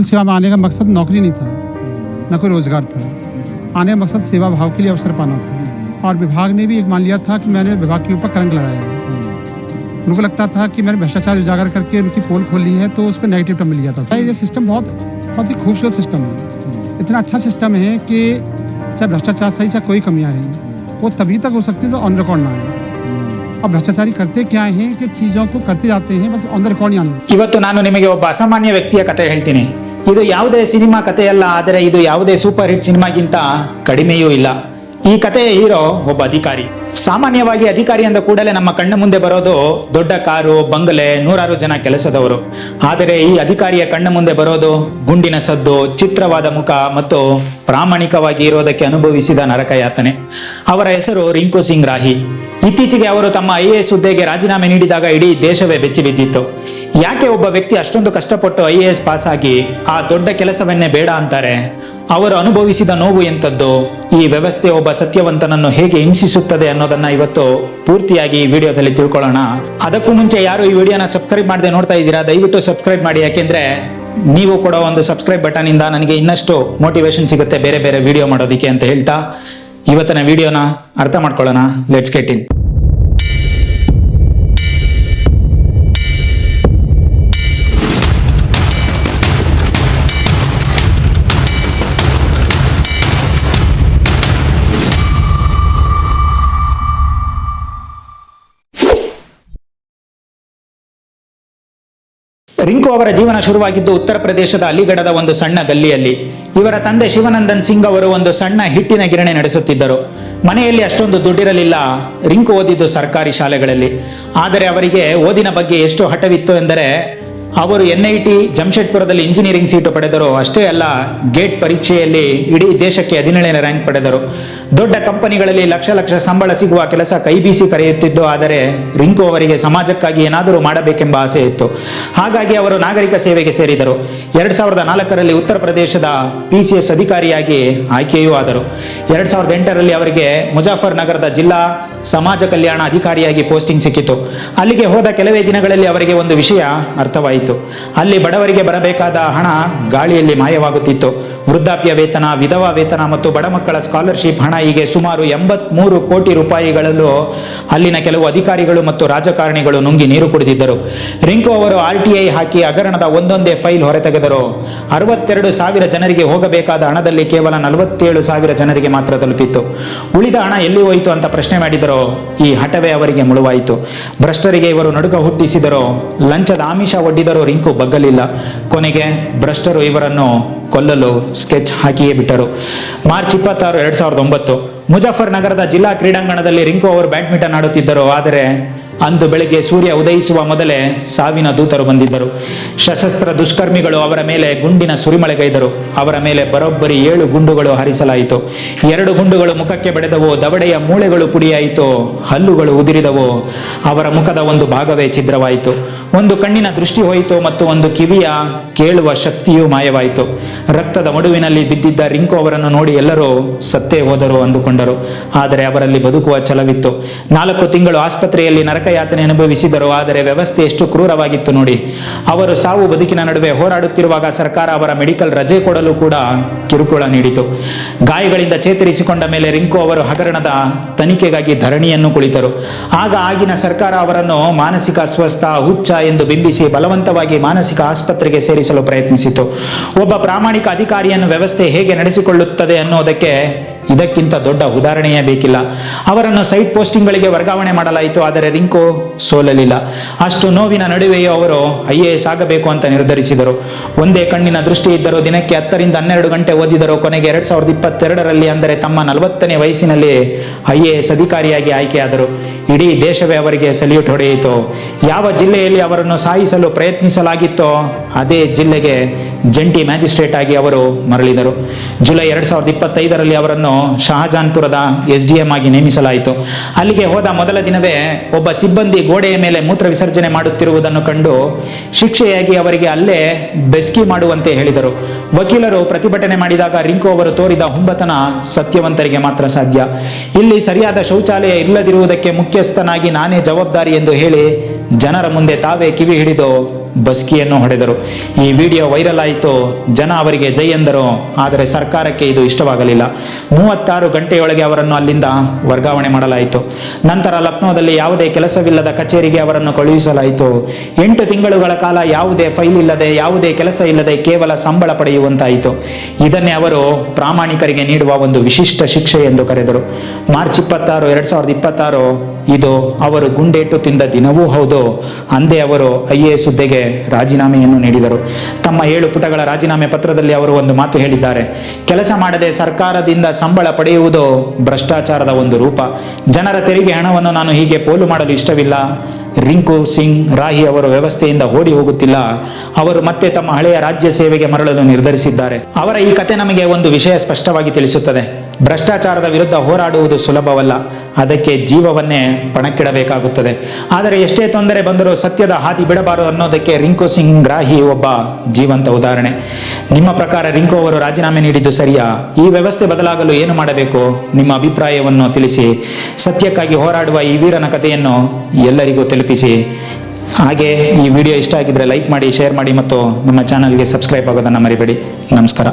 सेवा में आने का मकसद नौकरी नहीं था, न कोई रोजगार था। आने का मकसद सेवा भाव के लिए अवसर पाना था। और विभाग ने भी एक मान लिया था कि मैंने विभाग के ऊपर कलंक लगाया है। उनको लगता था कि मैंने भ्रष्टाचार उजागर करके उनकी पोल खोली है, तो उस पर नेगेटिव टर्म मिल गया था। ये सिस्टम बहुत ही खूबसूरत सिस्टम है। इतना अच्छा सिस्टम है कि चाहे भ्रष्टाचार सही, चाहे कोई कमियाँ रही, वो तभी तक हो सकती है तो ऑन रिकॉर्ड ना आए। अब भ्रष्टाचारी करते क्या है कि चीज़ों को करते जाते हैं, बस ऑन द रिकॉर्ड नहीं आने। ಇವತ್ತು ನಾನು ನಿಮಗೆ ಒಬ್ಬ ಅಸಾಮಾನ್ಯ ವ್ಯಕ್ತಿಯ ಕಥೆ ಹೇಳ್ತೀನಿ. ಇದು ಯಾವುದೇ ಸಿನಿಮಾ ಕಥೆಯಲ್ಲ, ಆದರೆ ಇದು ಯಾವುದೇ ಸೂಪರ್ ಹಿಟ್ ಸಿನಿಮಾಗಿಂತ ಕಡಿಮೆಯೂ ಇಲ್ಲ. ಈ ಕಥೆಯ ಹೀರೋ ಒಬ್ಬ ಅಧಿಕಾರಿ. ಸಾಮಾನ್ಯವಾಗಿ ಅಧಿಕಾರಿ ಅಂದ ಕೂಡಲೇ ನಮ್ಮ ಕಣ್ಣ ಮುಂದೆ ಬರೋದು ದೊಡ್ಡ ಕಾರು, ಬಂಗಲೆ, ನೂರಾರು ಜನ ಕೆಲಸದವರು. ಆದರೆ ಈ ಅಧಿಕಾರಿಯ ಕಣ್ಣ ಮುಂದೆ ಬರೋದು ಗುಂಡಿನ ಸದ್ದು, ಚಿತ್ರವಾದ ಮುಖ ಮತ್ತು ಪ್ರಾಮಾಣಿಕವಾಗಿ ಇರೋದಕ್ಕೆ ಅನುಭವಿಸಿದ ನರಕ ಯಾತನೆ. ಅವರ ಹೆಸರು ರಿಂಕು ಸಿಂಗ್ ರಾಹಿ. ಇತ್ತೀಚೆಗೆ ಅವರು ತಮ್ಮ IAS ಹುದ್ದೆಗೆ ರಾಜೀನಾಮೆ ನೀಡಿದಾಗ ಇಡೀ ದೇಶವೇ ಬೆಚ್ಚಿ ಬಿದ್ದಿತ್ತು. ಯಾಕೆ ಒಬ್ಬ ವ್ಯಕ್ತಿ ಅಷ್ಟೊಂದು ಕಷ್ಟಪಟ್ಟು IAS ಪಾಸ್ ಆಗಿ ಆ ದೊಡ್ಡ ಕೆಲಸವನ್ನೇ ಬೇಡ ಅಂತಾರೆ? ಅವರು ಅನುಭವಿಸಿದ ನೋವು ಎಂಥದ್ದು? ಈ ವ್ಯವಸ್ಥೆ ಒಬ್ಬ ಸತ್ಯವಂತನನ್ನು ಹೇಗೆ ಹಿಂಸಿಸುತ್ತದೆ ಅನ್ನೋದನ್ನ ಇವತ್ತು ಪೂರ್ತಿಯಾಗಿ ಈ ವಿಡಿಯೋದಲ್ಲಿ ತಿಳ್ಕೊಳ್ಳೋಣ. ಅದಕ್ಕೂ ಮುಂಚೆ ಯಾರು ಈ ವಿಡಿಯೋನ ಸಬ್ಸ್ಕ್ರೈಬ್ ಮಾಡದೆ ನೋಡ್ತಾ ಇದ್ದೀರಾ, ದಯವಿಟ್ಟು ಸಬ್ಸ್ಕ್ರೈಬ್ ಮಾಡಿ. ಯಾಕೆಂದ್ರೆ ನೀವು ಕೊಡೋ ಒಂದು ಸಬ್ಸ್ಕ್ರೈಬ್ ಬಟನ್ ಇಂದ ನನಗೆ ಇನ್ನಷ್ಟು ಮೋಟಿವೇಶನ್ ಸಿಗುತ್ತೆ ಬೇರೆ ಬೇರೆ ವಿಡಿಯೋ ಮಾಡೋದಕ್ಕೆ ಅಂತ ಹೇಳ್ತಾ ಇವತ್ತಿನ ವಿಡಿಯೋನ ಅರ್ಥ ಮಾಡ್ಕೊಳ್ಳೋಣ. Let's get in. ರಿಂಕು ಅವರ ಜೀವನ ಶುರುವಾಗಿದ್ದು ಉತ್ತರ ಪ್ರದೇಶದ ಅಲಿಗಢದ ಒಂದು ಸಣ್ಣ ಗಲ್ಲಿಯಲ್ಲಿ. ಇವರ ತಂದೆ ಶಿವನಂದನ್ ಸಿಂಗ್ ಅವರು ಒಂದು ಸಣ್ಣ ಹಿಟ್ಟಿನ ಗಿರಣಿ ನಡೆಸುತ್ತಿದ್ದರು. ಮನೆಯಲ್ಲಿ ಅಷ್ಟೊಂದು ದುಡ್ಡಿರಲಿಲ್ಲ. ರಿಂಕು ಓದಿದ್ದು ಸರ್ಕಾರಿ ಶಾಲೆಗಳಲ್ಲಿ. ಆದರೆ ಅವರಿಗೆ ಓದಿನ ಬಗ್ಗೆ ಎಷ್ಟು ಹಠವಿತ್ತು ಎಂದರೆ ಅವರು NIT ಜಮ್ಶೆಡ್ಪುರದಲ್ಲಿ ಇಂಜಿನಿಯರಿಂಗ್ ಸೀಟು ಪಡೆದರು. ಅಷ್ಟೇ ಅಲ್ಲ, ಗೇಟ್ ಪರೀಕ್ಷೆಯಲ್ಲಿ ಇಡೀ ದೇಶಕ್ಕೆ 17ನೇ ರ್ಯಾಂಕ್ ಪಡೆದರು. ದೊಡ್ಡ ಕಂಪನಿಗಳಲ್ಲಿ ಲಕ್ಷ ಲಕ್ಷ ಸಂಬಳ ಸಿಗುವ ಕೆಲಸ ಕೈ ಬೀಸಿ ಕರೆಯುತ್ತಿದ್ದು. ಆದರೆ ರಿಂಕು ಅವರಿಗೆ ಸಮಾಜಕ್ಕಾಗಿ ಏನಾದರೂ ಮಾಡಬೇಕೆಂಬ ಆಸೆ ಇತ್ತು. ಹಾಗಾಗಿ ಅವರು ನಾಗರಿಕ ಸೇವೆಗೆ ಸೇರಿದರು. 2004ರಲ್ಲಿ ಉತ್ತರ ಪ್ರದೇಶದ PCS ಅಧಿಕಾರಿಯಾಗಿ ಆಯ್ಕೆಯೂ ಆದರು. 2008ರಲ್ಲಿ ಅವರಿಗೆ ಮುಜಾಫರ್ ನಗರದ ಜಿಲ್ಲಾ ಸಮಾಜ ಕಲ್ಯಾಣ ಅಧಿಕಾರಿಯಾಗಿ ಪೋಸ್ಟಿಂಗ್ ಸಿಕ್ಕಿತು. ಅಲ್ಲಿಗೆ ಹೋದ ಕೆಲವೇ ದಿನಗಳಲ್ಲಿ ಅವರಿಗೆ ಒಂದು ವಿಷಯ ಅರ್ಥವಾಯಿತು. ಅಲ್ಲಿ ಬಡವರಿಗೆ ಬರಬೇಕಾದ ಹಣ ಗಾಳಿಯಲ್ಲಿ ಮಾಯವಾಗುತ್ತಿತ್ತು. ವೃದ್ಧಾಪ್ಯ ವೇತನ, ವಿಧವಾ ವೇತನ ಮತ್ತು ಬಡ ಮಕ್ಕಳ ಸ್ಕಾಲರ್ಶಿಪ್ ಹಣ, ಹೀಗೆ ಸುಮಾರು 83 ಕೋಟಿ ರೂಪಾಯಿಗಳಲ್ಲೂ ಅಲ್ಲಿನ ಕೆಲವು ಅಧಿಕಾರಿಗಳು ಮತ್ತು ರಾಜಕಾರಣಿಗಳು ನುಂಗಿ ನೀರು ಕುಡಿದಿದ್ದರು. ರಿಂಕು ಅವರು RTI ಹಾಕಿ ಹಗರಣದ ಒಂದೊಂದೇ ಫೈಲ್ ಹೊರತೆಗೆದರು. 62,000 ಜನರಿಗೆ ಹೋಗಬೇಕಾದ ಹಣದಲ್ಲಿ ಕೇವಲ 47,000 ಜನರಿಗೆ ಮಾತ್ರ ತಲುಪಿತ್ತು. ಉಳಿದ ಹಣ ಎಲ್ಲಿ ಹೋಯಿತು ಅಂತ ಪ್ರಶ್ನೆ ಮಾಡಿದರೋ ಈ ಹಠವೇ ಅವರಿಗೆ ಮುಳುವಾಯಿತು. ಭ್ರಷ್ಟರಿಗೆ ಇವರು ನಡುಕ ಹುಟ್ಟಿಸಿದರೋ, ಲಂಚದ ಆಮಿಷ ಒಡ್ಡಿದರೋ ರಿಂಕು ಬಗ್ಗಲಿಲ್ಲ. ಕೊನೆಗೆ ಭ್ರಷ್ಟರು ಇವರನ್ನು ಕೊಲ್ಲಲು ಸ್ಕೆಚ್ ಹಾಕಿಯೇ ಬಿಟ್ಟರು. ಮಾರ್ಚ್ 26, 2009 ಮುಜಾಫರ್ ನಗರದ ಜಿಲ್ಲಾ ಕ್ರೀಡಾಂಗಣದಲ್ಲಿ ರಿಂಕು ಅವರು ಬ್ಯಾಡ್ಮಿಂಟನ್ ಆಡುತ್ತಿದ್ದರು. ಆದರೆ ಅಂದು ಬೆಳಗ್ಗೆ ಸೂರ್ಯ ಉದಯಿಸುವ ಮೊದಲೇ ಸಾವಿನ ದೂತರು ಬಂದಿದ್ದರು. ಸಶಸ್ತ್ರ ದುಷ್ಕರ್ಮಿಗಳು ಅವರ ಮೇಲೆ ಗುಂಡಿನ ಸುರಿಮಳೆಗೈದರು. ಅವರ ಮೇಲೆ ಬರೋಬ್ಬರಿ 7 ಗುಂಡುಗಳು ಹಾರಿಸಲಾಯಿತು. 2 ಗುಂಡುಗಳು ಮುಖಕ್ಕೆ ಬಡಿದವು. ದವಡೆಯ ಮೂಳೆಗಳು ಪುಡಿಯಾಯಿತು, ಹಲ್ಲುಗಳು ಉದುರಿದವು. ಅವರ ಮುಖದ ಒಂದು ಭಾಗವೇ ಛಿದ್ರವಾಯಿತು. ಒಂದು ಕಣ್ಣಿನ ದೃಷ್ಟಿ ಹೋಯಿತು ಮತ್ತು ಒಂದು ಕಿವಿಯ ಕೇಳುವ ಶಕ್ತಿಯೂ ಮಾಯವಾಯಿತು. ರಕ್ತದ ಮಡುವಿನಲ್ಲಿ ಬಿದ್ದಿದ್ದ ರಿಂಕು ಅವರನ್ನು ನೋಡಿ ಎಲ್ಲರೂ ಸತ್ತೇ ಹೋದರು ಅಂದುಕೊಂಡರು. ಆದರೆ ಅವರಲ್ಲಿ ಬದುಕುವ ಛಲವಿತ್ತು. 4 ತಿಂಗಳು ಆಸ್ಪತ್ರೆಯಲ್ಲಿ ನರಕಯಾತನೆ ಅನುಭವಿಸಿದರು. ಆದರೆ ವ್ಯವಸ್ಥೆ ಎಷ್ಟು ಕ್ರೂರವಾಗಿತ್ತು ನೋಡಿ. ಅವರು ಸಾವು ಬದುಕಿನ ನಡುವೆ ಹೋರಾಡುತ್ತಿರುವಾಗ ಸರ್ಕಾರ ಅವರ ಮೆಡಿಕಲ್ ರಜೆ ಕೊಡಲು ಕೂಡ ಕಿರುಕುಳ ನೀಡಿತು. ಗಾಯಗಳಿಂದ ಚೇತರಿಸಿಕೊಂಡ ಮೇಲೆ ರಿಂಕು ಅವರು ಹಗರಣದ ತನಿಖೆಗಾಗಿ ಧರಣಿಯನ್ನು ಕುಳಿತರು. ಆಗ ಆಗಿನ ಸರ್ಕಾರ ಅವರನ್ನು ಮಾನಸಿಕ ಅಸ್ವಸ್ಥ, ಹುಚ್ಚ ಎಂದು ಬಿಂಬಿಸಿ ಬಲವಂತವಾಗಿ ಮಾನಸಿಕ ಆಸ್ಪತ್ರೆಗೆ ಸೇರಿಸಲು ಪ್ರಯತ್ನಿಸಿತು. ಒಬ್ಬ ಪ್ರಾಮಾಣಿಕ ಅಧಿಕಾರಿಯನ್ನು ವ್ಯವಸ್ಥೆ ಹೇಗೆ ನಡೆಸಿಕೊಳ್ಳುತ್ತದೆ ಅನ್ನೋದಕ್ಕೆ ಇದಕ್ಕಿಂತ ದೊಡ್ಡ ಉದಾಹರಣೆಯೇ ಬೇಕಿಲ್ಲ. ಅವರನ್ನು ಸೈಟ್ ಪೋಸ್ಟಿಂಗ್ಗಳಿಗೆ ವರ್ಗಾವಣೆ ಮಾಡಲಾಯಿತು. ಆದರೆ ರಿಂಕು ಸೋಲಲಿಲ್ಲ. ಅಷ್ಟು ನೋವಿನ ನಡುವೆಯೂ ಅವರು IAS ಆಗಬೇಕು ಅಂತ ನಿರ್ಧರಿಸಿದರು. ಒಂದೇ ಕಣ್ಣಿನ ದೃಷ್ಟಿ ಇದ್ದರು. ದಿನಕ್ಕೆ 10 ರಿಂದ 12 ಗಂಟೆ ಓದಿದರು. ಕೊನೆಗೆ 2022ರಲ್ಲಿ, ಅಂದರೆ ತಮ್ಮ 40ನೇ ವಯಸ್ಸಿನಲ್ಲಿ IAS ಅಧಿಕಾರಿಯಾಗಿ ಆಯ್ಕೆಯಾದರು. ಇಡೀ ದೇಶವೇ ಅವರಿಗೆ ಸಲ್ಯೂಟ್ ಹೊಡೆಯಿತು. ಯಾವ ಜಿಲ್ಲೆಯಲ್ಲಿ ಅವರನ್ನು ಸಾಯಿಸಲು ಪ್ರಯತ್ನಿಸಲಾಗಿತ್ತೋ ಅದೇ ಜಿಲ್ಲೆಗೆ ಜಂಟಿ ಮ್ಯಾಜಿಸ್ಟ್ರೇಟ್ ಆಗಿ ಅವರು ಮರಳಿದರು. ಜುಲೈ 2025ರಲ್ಲಿ ಅವರನ್ನು ಶಹಜಾನ್ಪುರದ SDM ಆಗಿ ನೇಮಿಸಲಾಯಿತು. ಅಲ್ಲಿಗೆ ಹೋದ ಮೊದಲ ದಿನವೇ ಒಬ್ಬ ಸಿಬ್ಬಂದಿ ಗೋಡೆಯ ಮೇಲೆ ಮೂತ್ರ ವಿಸರ್ಜನೆ ಮಾಡುತ್ತಿರುವುದನ್ನು ಕಂಡು ಶಿಕ್ಷೆಯಾಗಿ ಅವರಿಗೆ ಅಲ್ಲೇ ಬೆಸ್ಕಿ ಮಾಡುವಂತೆ ಹೇಳಿದರು. ವಕೀಲರು ಪ್ರತಿಭಟನೆ ಮಾಡಿದಾಗ ರಿಂಕು ಅವರು ತೋರಿದ ಹುಂಬತನ ಸತ್ಯವಂತರಿಗೆ ಮಾತ್ರ ಸಾಧ್ಯ. ಇಲ್ಲಿ ಸರಿಯಾದ ಶೌಚಾಲಯ ಇಲ್ಲದಿರುವುದಕ್ಕೆ ಮುಖ್ಯಸ್ಥನಾಗಿ ನಾನೇ ಜವಾಬ್ದಾರಿ ಎಂದು ಹೇಳಿ ಜನರ ಮುಂದೆ ತಾವೇ ಕಿವಿ ಹಿಡಿದು ಬಸ್ಕಿಯನ್ನು ಹೊಡೆದರು. ಈ ವಿಡಿಯೋ ವೈರಲ್ ಆಯಿತು. ಜನ ಅವರಿಗೆ ಜೈ ಎಂದರು. ಆದರೆ ಸರ್ಕಾರಕ್ಕೆ ಇದು ಇಷ್ಟವಾಗಲಿಲ್ಲ. 36 ಗಂಟೆಯೊಳಗೆ ಅವರನ್ನು ಅಲ್ಲಿಂದ ವರ್ಗಾವಣೆ ಮಾಡಲಾಯಿತು. ನಂತರ ಲಕ್ನೋದಲ್ಲಿ ಯಾವುದೇ ಕೆಲಸವಿಲ್ಲದ ಕಚೇರಿಗೆ ಅವರನ್ನು ಕಳುಹಿಸಲಾಯಿತು. 8 ತಿಂಗಳುಗಳ ಕಾಲ ಯಾವುದೇ ಫೈಲ್ ಇಲ್ಲದೆ, ಯಾವುದೇ ಕೆಲಸ ಇಲ್ಲದೆ ಕೇವಲ ಸಂಬಳ ಪಡೆಯುವಂತಾಯಿತು. ಇದನ್ನೇ ಅವರು ಪ್ರಾಮಾಣಿಕರಿಗೆ ನೀಡುವ ಒಂದು ವಿಶಿಷ್ಟ ಶಿಕ್ಷೆ ಎಂದು ಕರೆದರು. ಮಾರ್ಚ್ 26, 2026 ಇದು ಅವರು ಗುಂಡೇಟು ತಿಂದ ದಿನವೂ ಹೌದು. ಅಂದೇ ಅವರು IAS ಹುದ್ದೆಗೆ ರಾಜೀನಾಮೆಯನ್ನು ನೀಡಿದರು. ತಮ್ಮ 7 ಪುಟಗಳ ರಾಜೀನಾಮೆ ಪತ್ರದಲ್ಲಿ ಅವರು ಒಂದು ಮಾತು ಹೇಳಿದ್ದಾರೆ. ಕೆಲಸ ಮಾಡದೆ ಸರ್ಕಾರದಿಂದ ಸಂಬಳ ಪಡೆಯುವುದು ಭ್ರಷ್ಟಾಚಾರದ ಒಂದು ರೂಪ. ಜನರ ತೆರಿಗೆ ಹಣವನ್ನು ನಾನು ಹೀಗೆ ಪೋಲು ಮಾಡಲು ಇಷ್ಟವಿಲ್ಲ. ರಿಂಕು ಸಿಂಗ್ ರಾಹಿ ಅವರು ವ್ಯವಸ್ಥೆಯಿಂದ ಓಡಿ ಹೋಗುತ್ತಿಲ್ಲ. ಅವರು ಮತ್ತೆ ತಮ್ಮ ಹಳೆಯ ರಾಜ್ಯ ಸೇವೆಗೆ ಮರಳಲು ನಿರ್ಧರಿಸಿದ್ದಾರೆ. ಅವರ ಈ ಕತೆ ನಮಗೆ ಒಂದು ವಿಷಯ ಸ್ಪಷ್ಟವಾಗಿ ತಿಳಿಸುತ್ತದೆ. ಭ್ರಷ್ಟಾಚಾರದ ವಿರುದ್ಧ ಹೋರಾಡುವುದು ಸುಲಭವಲ್ಲ. ಅದಕ್ಕೆ ಜೀವವನ್ನೇ ಪಣಕ್ಕಿಡಬೇಕಾಗುತ್ತದೆ. ಆದರೆ ಎಷ್ಟೇ ತೊಂದರೆ ಬಂದರೂ ಸತ್ಯದ ಹಾದಿ ಬಿಡಬಾರದು ಅನ್ನೋದಕ್ಕೆ ರಿಂಕು ಸಿಂಗ್ ರಾಹಿ ಒಬ್ಬ ಜೀವಂತ ಉದಾಹರಣೆ. ನಿಮ್ಮ ಪ್ರಕಾರ ರಿಂಕು ಅವರು ರಾಜೀನಾಮೆ ನೀಡಿದ್ದು ಸರಿಯಾ? ಈ ವ್ಯವಸ್ಥೆ ಬದಲಾಗಲು ಏನು ಮಾಡಬೇಕು? ನಿಮ್ಮ ಅಭಿಪ್ರಾಯವನ್ನು ತಿಳಿಸಿ. ಸತ್ಯಕ್ಕಾಗಿ ಹೋರಾಡುವ ಈ ವೀರನ ಕಥೆಯನ್ನು ಎಲ್ಲರಿಗೂ ತಲುಪಿಸಿ. ಹಾಗೆ ಈ ವಿಡಿಯೋ ಇಷ್ಟ ಆಗಿದ್ರೆ ಲೈಕ್ ಮಾಡಿ, ಶೇರ್ ಮಾಡಿ ಮತ್ತು ನಮ್ಮ ಚಾನಲ್ಗೆ ಸಬ್ಸ್ಕ್ರೈಬ್ ಆಗೋದನ್ನು ಮರಿಬೇಡಿ. ನಮಸ್ಕಾರ.